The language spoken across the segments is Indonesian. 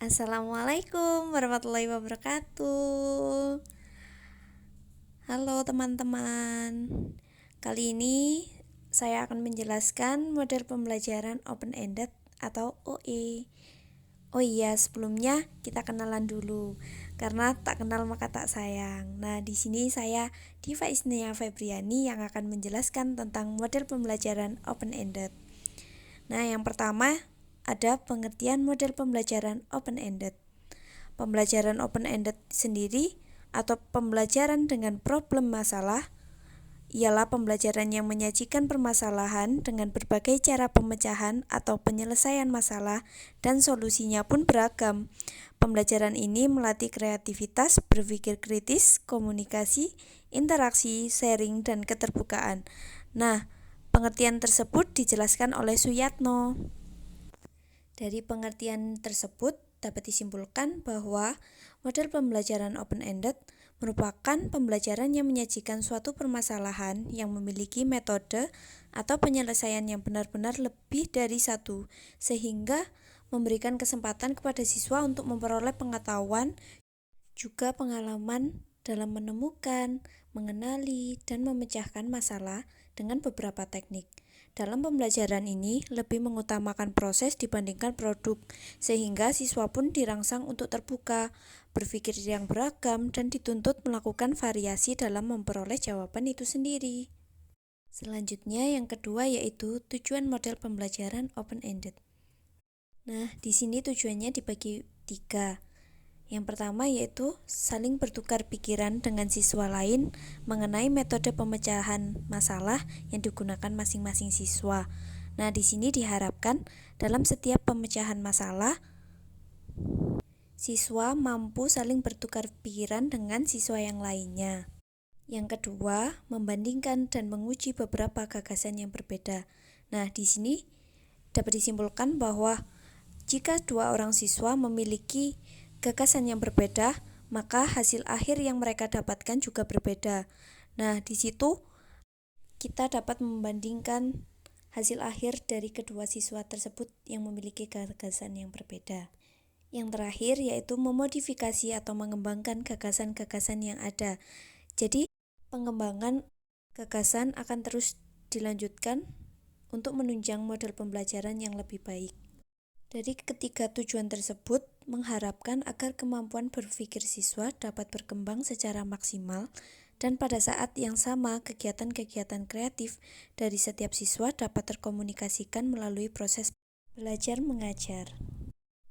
Assalamualaikum warahmatullahi wabarakatuh. Halo teman-teman. Kali ini saya akan menjelaskan model pembelajaran open-ended atau OE. Oh iya, sebelumnya kita kenalan dulu. Karena tak kenal maka tak sayang. Nah, di sini saya Diva Isnia Febriani yang akan menjelaskan tentang model pembelajaran open-ended. Nah, yang pertama ada pengertian model pembelajaran open-ended. Pembelajaran open-ended sendiri atau pembelajaran dengan problem masalah ialah pembelajaran yang menyajikan permasalahan dengan berbagai cara pemecahan atau penyelesaian masalah dan solusinya pun beragam. Pembelajaran ini melatih kreativitas, berpikir kritis, komunikasi, interaksi, sharing, dan keterbukaan. Nah, pengertian tersebut dijelaskan oleh Suyatno. Dari pengertian tersebut dapat disimpulkan bahwa model pembelajaran open-ended merupakan pembelajaran yang menyajikan suatu permasalahan yang memiliki metode atau penyelesaian yang benar-benar lebih dari satu, sehingga memberikan kesempatan kepada siswa untuk memperoleh pengetahuan, juga pengalaman dalam menemukan, mengenali, dan memecahkan masalah dengan beberapa teknik. Dalam pembelajaran ini lebih mengutamakan proses dibandingkan produk, sehingga siswa pun dirangsang untuk terbuka, berpikir yang beragam, dan dituntut melakukan variasi dalam memperoleh jawaban itu sendiri. Selanjutnya yang kedua yaitu tujuan model pembelajaran open-ended. Nah, di sini tujuannya dibagi 3. Yang pertama yaitu saling bertukar pikiran dengan siswa lain mengenai metode pemecahan masalah yang digunakan masing-masing siswa. Nah, di sini diharapkan dalam setiap pemecahan masalah, siswa mampu saling bertukar pikiran dengan siswa yang lainnya. Yang kedua, membandingkan dan menguji beberapa gagasan yang berbeda. Nah, di sini dapat disimpulkan bahwa jika dua orang siswa memiliki gagasan yang berbeda, maka hasil akhir yang mereka dapatkan juga berbeda. Nah, di situ kita dapat membandingkan hasil akhir dari kedua siswa tersebut yang memiliki gagasan yang berbeda. Yang terakhir yaitu memodifikasi atau mengembangkan gagasan-gagasan yang ada. Jadi, pengembangan gagasan akan terus dilanjutkan untuk menunjang model pembelajaran yang lebih baik. Dari ketiga tujuan tersebut mengharapkan agar kemampuan berpikir siswa dapat berkembang secara maksimal dan pada saat yang sama kegiatan-kegiatan kreatif dari setiap siswa dapat terkomunikasikan melalui proses belajar mengajar.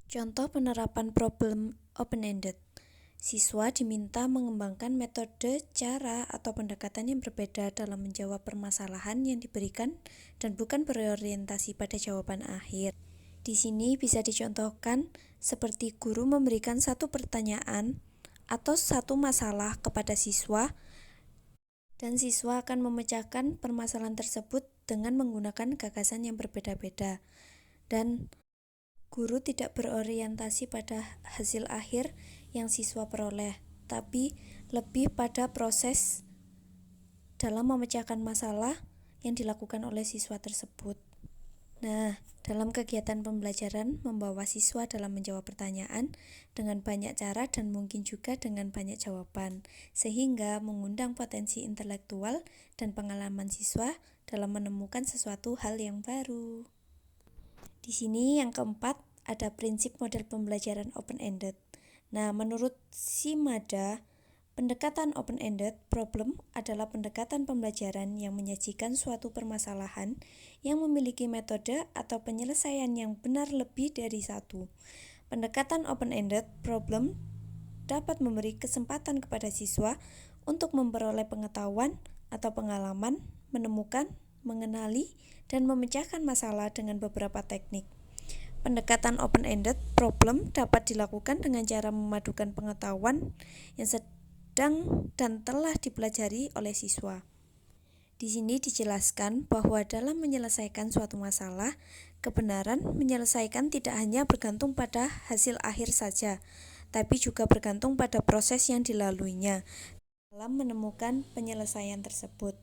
Contoh penerapan problem open-ended. Siswa diminta mengembangkan metode, cara, atau pendekatan yang berbeda dalam menjawab permasalahan yang diberikan dan bukan berorientasi pada jawaban akhir. Di sini bisa dicontohkan seperti guru memberikan satu pertanyaan atau satu masalah kepada siswa dan siswa akan memecahkan permasalahan tersebut dengan menggunakan gagasan yang berbeda-beda. Dan guru tidak berorientasi pada hasil akhir yang siswa peroleh, tapi lebih pada proses dalam memecahkan masalah yang dilakukan oleh siswa tersebut. Nah, dalam kegiatan pembelajaran membawa siswa dalam menjawab pertanyaan dengan banyak cara dan mungkin juga dengan banyak jawaban, sehingga mengundang potensi intelektual dan pengalaman siswa dalam menemukan sesuatu hal yang baru. Di sini yang keempat ada prinsip model pembelajaran open-ended. Nah, menurut Shimada, pendekatan open-ended problem adalah pendekatan pembelajaran yang menyajikan suatu permasalahan yang memiliki metode atau penyelesaian yang benar lebih dari satu. Pendekatan open-ended problem dapat memberi kesempatan kepada siswa untuk memperoleh pengetahuan atau pengalaman, menemukan, mengenali, dan memecahkan masalah dengan beberapa teknik. Pendekatan open-ended problem dapat dilakukan dengan cara memadukan pengetahuan yang sedang dan telah dipelajari oleh siswa. Di sini dijelaskan bahwa dalam menyelesaikan suatu masalah, kebenaran menyelesaikan tidak hanya bergantung pada hasil akhir saja, tapi juga bergantung pada proses yang dilaluinya dalam menemukan penyelesaian tersebut.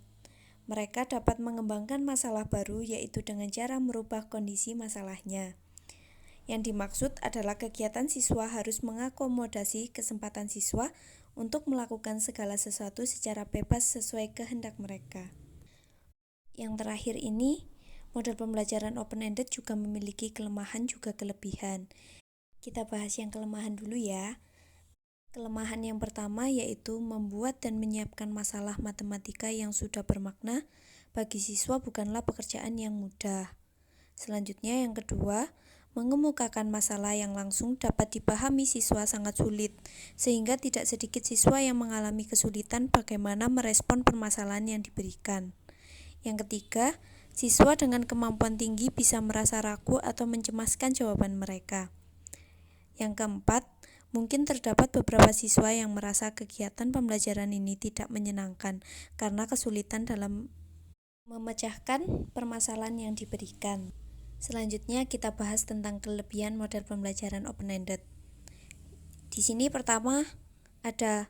Mereka dapat mengembangkan masalah baru yaitu dengan cara merubah kondisi masalahnya. Yang dimaksud adalah kegiatan siswa harus mengakomodasi kesempatan siswa untuk melakukan segala sesuatu secara bebas sesuai kehendak mereka. Yang terakhir ini, model pembelajaran open-ended juga memiliki kelemahan juga kelebihan. Kita bahas yang kelemahan dulu ya. Kelemahan yang pertama yaitu membuat dan menyiapkan masalah matematika yang sudah bermakna bagi siswa bukanlah pekerjaan yang mudah. Selanjutnya yang kedua, mengemukakan masalah yang langsung dapat dipahami siswa sangat sulit, sehingga tidak sedikit siswa yang mengalami kesulitan bagaimana merespon permasalahan yang diberikan. Yang ketiga, siswa dengan kemampuan tinggi bisa merasa ragu atau mencemaskan jawaban mereka. Yang keempat, mungkin terdapat beberapa siswa yang merasa kegiatan pembelajaran ini tidak menyenangkan karena kesulitan dalam memecahkan permasalahan yang diberikan. Selanjutnya kita bahas tentang kelebihan model pembelajaran open-ended. Di sini pertama ada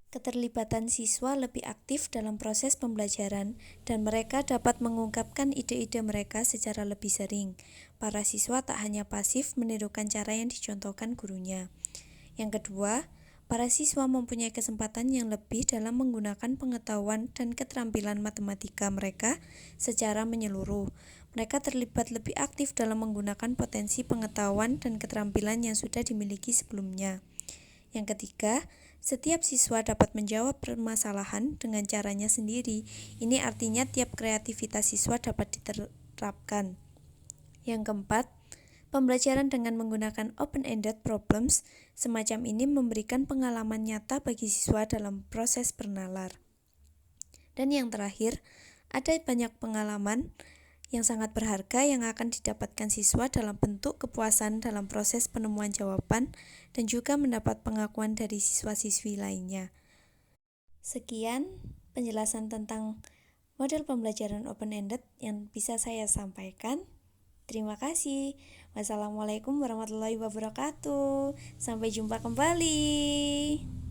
keterlibatan siswa lebih aktif dalam proses pembelajaran dan mereka dapat mengungkapkan ide-ide mereka secara lebih sering. Para siswa tak hanya pasif menirukan cara yang dicontohkan gurunya. Yang kedua, para siswa mempunyai kesempatan yang lebih dalam menggunakan pengetahuan dan keterampilan matematika mereka secara menyeluruh. Mereka terlibat lebih aktif dalam menggunakan potensi pengetahuan dan keterampilan yang sudah dimiliki sebelumnya. Yang ketiga, setiap siswa dapat menjawab permasalahan dengan caranya sendiri. Ini artinya tiap kreativitas siswa dapat diterapkan. Yang keempat, pembelajaran dengan menggunakan open-ended problems semacam ini memberikan pengalaman nyata bagi siswa dalam proses bernalar. Dan yang terakhir, ada banyak pengalaman yang sangat berharga yang akan didapatkan siswa dalam bentuk kepuasan dalam proses penemuan jawaban dan juga mendapat pengakuan dari siswa-siswi lainnya. Sekian penjelasan tentang model pembelajaran open-ended yang bisa saya sampaikan. Terima kasih. Wassalamualaikum warahmatullahi wabarakatuh. Sampai jumpa kembali.